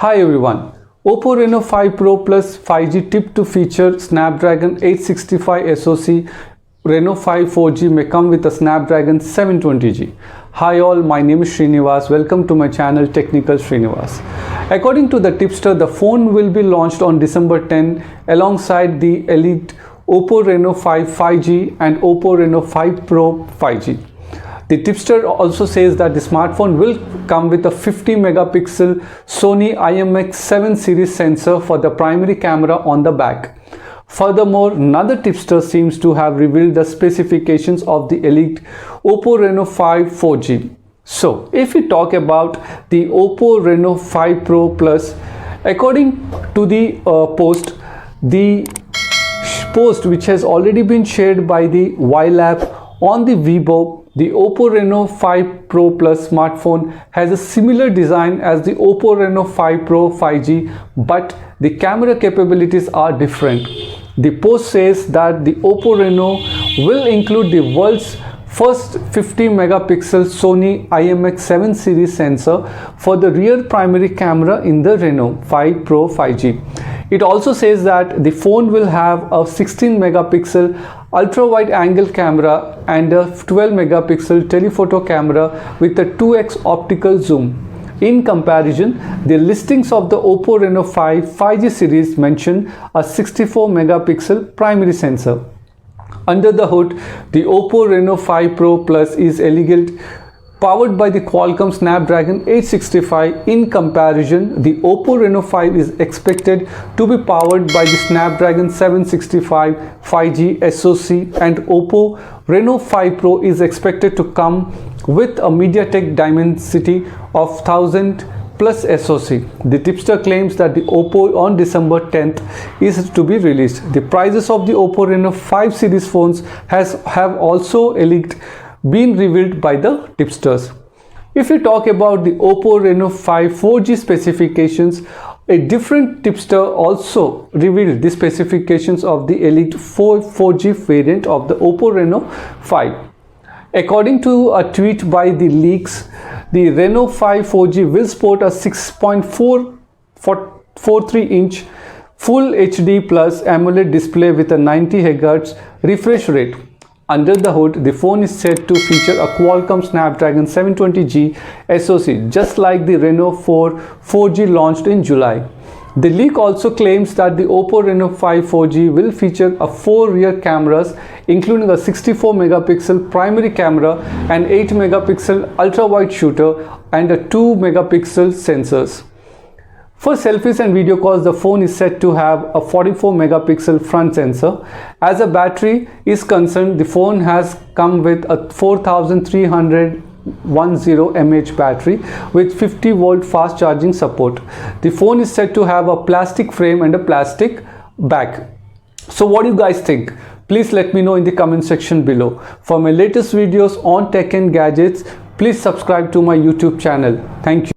Hi everyone, Oppo Reno 5 Pro Plus 5G tip to feature Snapdragon 865 SoC. Reno 5 4G may come with a Snapdragon 720G. Hi all, my name is Srinivas. Welcome to my channel Technical Srinivas. According to the tipster, the phone will be launched on December 10 alongside the elite Oppo Reno 5 5G and Oppo Reno 5 Pro 5G. The tipster also says that the smartphone will come with a 50 megapixel Sony IMX7 series sensor for the primary camera on the back. Furthermore, another tipster seems to have revealed the specifications of the elite Oppo Reno 5 4G. So, if we talk about the Oppo Reno 5 Pro Plus, according to the post which has already been shared by the YLab on the Weibo, the Oppo Reno 5 Pro Plus smartphone has a similar design as the Oppo Reno 5 Pro 5G, but the camera capabilities are different. The post says that the Oppo Reno will include the world's first 50 megapixel Sony IMX7 series sensor for the rear primary camera in the Reno 5 Pro 5G. It also says that the phone will have a 16 megapixel ultra wide angle camera and a 12 megapixel telephoto camera with a 2x optical zoom. In comparison, the listings of the Oppo Reno 5 5G series mention a 64 megapixel primary sensor. Under the hood, the Oppo Reno 5 Pro Plus is elegant, powered by the Qualcomm Snapdragon 865. In comparison, the Oppo Reno 5 is expected to be powered by the Snapdragon 765 5G SoC, and Oppo Reno 5 Pro is expected to come with a MediaTek Dimensity of 1000 plus SoC. The tipster claims that the Oppo on December 10th is to be released. The prices of the Oppo Reno 5 series phones have also been revealed by the tipsters. If we talk about the Oppo Reno 5 4G specifications, a different tipster also revealed the specifications of the Elite 4G variant of the Oppo Reno 5. According to a tweet by the leaks, the Reno 5 4G will sport a 6.43-inch Full HD Plus AMOLED display with a 90 Hz refresh rate. Under the hood, the phone is said to feature a Qualcomm Snapdragon 720G SoC, just like the Reno 4 4G launched in July. The leak also claims that the Oppo Reno 5 4G will feature 4 rear cameras, including a 64 megapixel primary camera, an 8 megapixel ultra wide shooter, and a 2 megapixel sensors. For selfies and video calls, the phone is said to have a 44 megapixel front sensor. As a battery is concerned, the phone has come with a 4310 mAh battery with 50 volt fast charging support. The phone is said to have a plastic frame and a plastic back. So what do you guys think? Please let me know in the comment section below. For my latest videos on tech and gadgets, please subscribe to my YouTube channel. Thank you.